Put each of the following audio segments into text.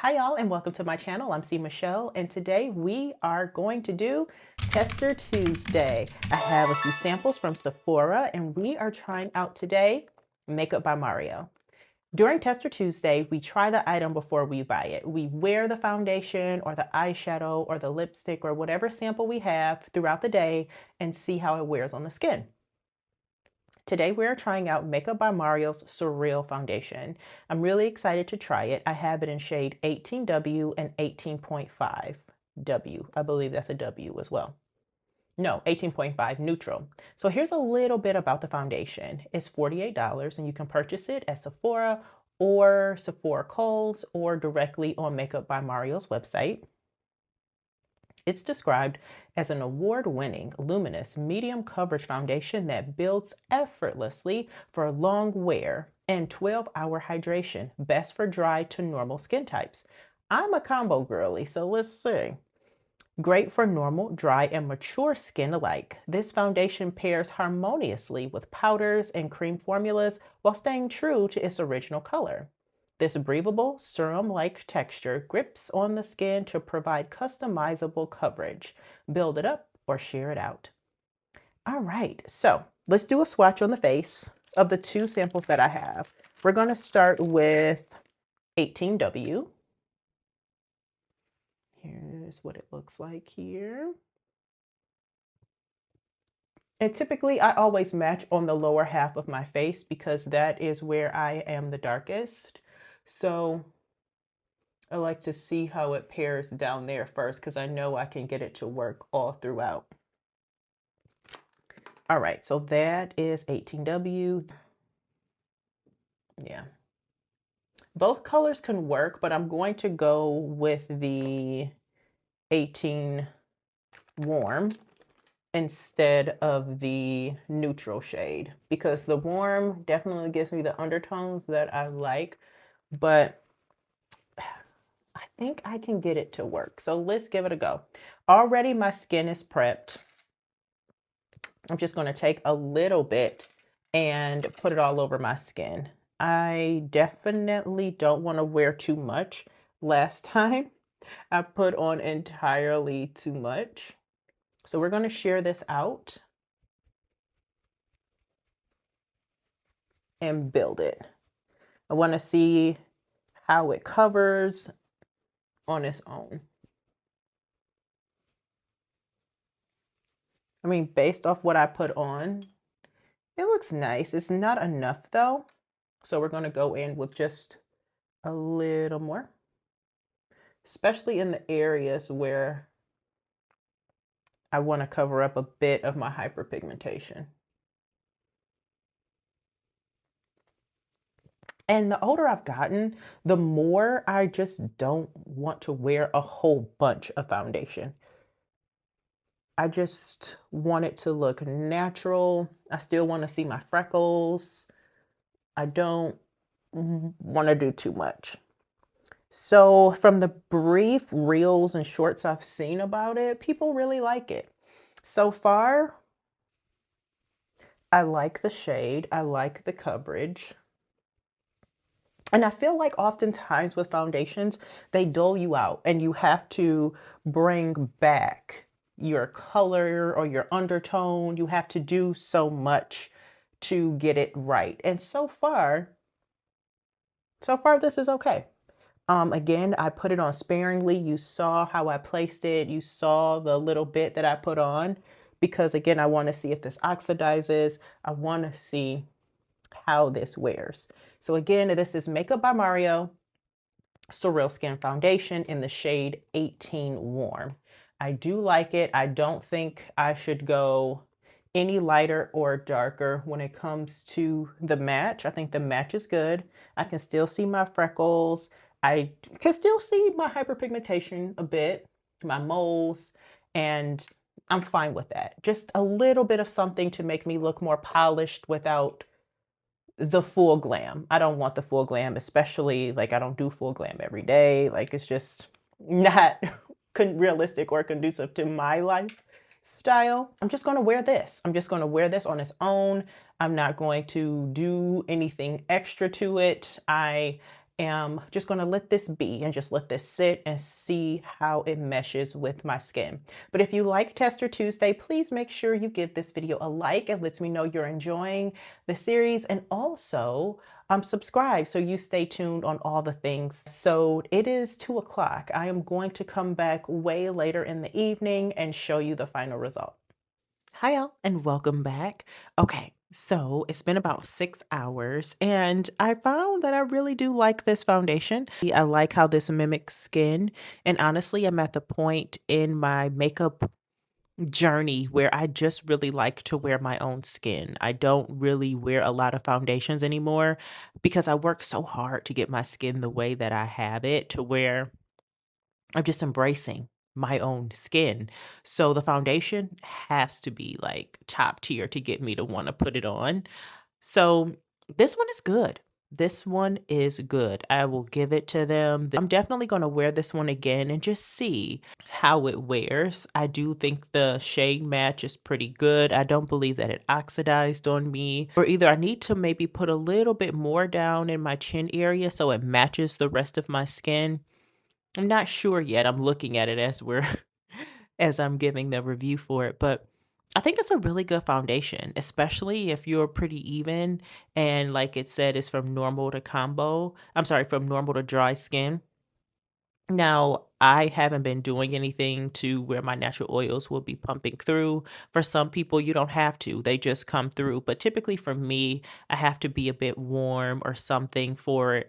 Hi y'all and welcome to my channel. I'm Cmichelle and today we are going to do Tester Tuesday. I have a few samples from Sephora and we are trying out today Makeup by Mario. During Tester Tuesday, we try the item before we buy it. We wear the foundation or the eyeshadow or the lipstick or whatever sample we have throughout the day and see how it wears on the skin. Today we're trying out Makeup by Mario's Surreal Foundation. I'm really excited to try it. I have it in shade 18W and 18.5W. I believe that's a W as well. No, 18.5 neutral. So here's a little bit about the foundation. It's $48 and you can purchase it at Sephora or Sephora Kohl's or directly on Makeup by Mario's website. It's described as an award-winning, luminous, medium coverage foundation that builds effortlessly for long wear and 12-hour hydration, best for dry to normal skin types. I'm a combo girly, so let's see. Great for normal, dry, and mature skin alike. This foundation pairs harmoniously with powders and cream formulas while staying true to its original color. This breathable, serum-like texture grips on the skin to provide customizable coverage. Build it up or sheer it out. All right, so let's do a swatch on the face of the two samples that I have. We're going to start with 18W. Here's what it looks like here. And typically I always match on the lower half of my face because that is where I am the darkest. So I like to see how it pairs down there first because I know I can get it to work all throughout. All right, so that is 18W. Yeah. Both colors can work, but I'm going to go with the 18 warm instead of the neutral shade because the warm definitely gives me the undertones that I like, but I think I can get it to work. So let's give it a go. Already my skin is prepped. I'm just going to take a little bit and put it all over my skin. I definitely don't want to wear too much. Last time I put on entirely too much. So we're going to share this out and build it. I want to see how it covers on its own. I mean, based off what I put on, it looks nice. It's not enough though. So we're going to go in with just a little more, especially in the areas where I want to cover up a bit of my hyperpigmentation. And the older I've gotten, the more I just don't want to wear a whole bunch of foundation. I just want it to look natural. I still want to see my freckles. I don't want to do too much. So from the brief reels and shorts I've seen about it, people really like it. So far, I like the shade. I like the coverage. And I feel like oftentimes with foundations, they dull you out and you have to bring back your color or your undertone. You have to do so much to get it right. And so far this is okay. Again, I put it on sparingly. You saw how I placed it. You saw the little bit that I put on because again, I want to see if this oxidizes. I want to see how this wears. So again, this is Makeup by Mario SurrealSkin Foundation in the shade 18 Warm. I do like it. I don't think I should go any lighter or darker when it comes to the match. I think the match is good. I can still see my freckles. I can still see my hyperpigmentation a bit, my moles, and I'm fine with that. Just a little bit of something to make me look more polished without the full glam. I don't want the full glam, especially like I don't do full glam every day. Like it's just not realistic or conducive to my lifestyle. I'm just going to wear this. I'm just going to wear this on its own. I'm not going to do anything extra to it. I am just going to let this be and just let this sit and see how it meshes with my skin. But if you like Tester Tuesday, please make sure you give this video a like. It lets me know you're enjoying the series, and also subscribe so you stay tuned on all the things. So it is 2 o'clock. I am going to come back way later in the evening and show you the final result. Hi, y'all, and welcome back. Okay, so it's been about 6 hours, and I found that I really do like this foundation. I like how this mimics skin, and honestly, I'm at the point in my makeup journey where I just really like to wear my own skin. I don't really wear a lot of foundations anymore because I work so hard to get my skin the way that I have it, to where I'm just embracing my own skin. So the foundation has to be like top tier to get me to want to put it on. So this one is good. This one is good. I will give it to them. I'm definitely going to wear this one again and just see how it wears. I do think the shade match is pretty good. I don't believe that it oxidized on me, or either I need to maybe put a little bit more down in my chin area so it matches the rest of my skin. I'm not sure yet. I'm looking at it as we're as I'm giving the review for it, but I think it's a really good foundation, especially if you're pretty even and like it said is from normal to combo. I'm sorry, from normal to dry skin. Now, I haven't been doing anything to where my natural oils will be pumping through. For some people, you don't have to, they just come through. But typically for me, I have to be a bit warm or something for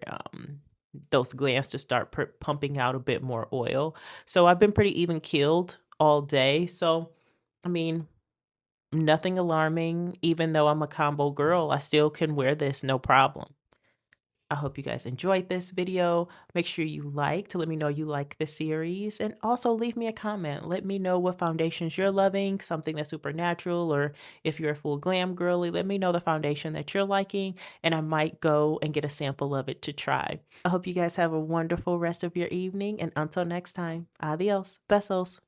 those glands to start pumping out a bit more oil. So I've been pretty even keeled all day. So, I mean, nothing alarming. Even though I'm a combo girl, I still can wear this no problem. I hope you guys enjoyed this video. Make sure you like to let me know you like the series, and also leave me a comment. Let me know what foundations you're loving, something that's super natural, or if you're a full glam girly, let me know the foundation that you're liking, and I might go and get a sample of it to try. I hope you guys have a wonderful rest of your evening, and until next time, adios, besos.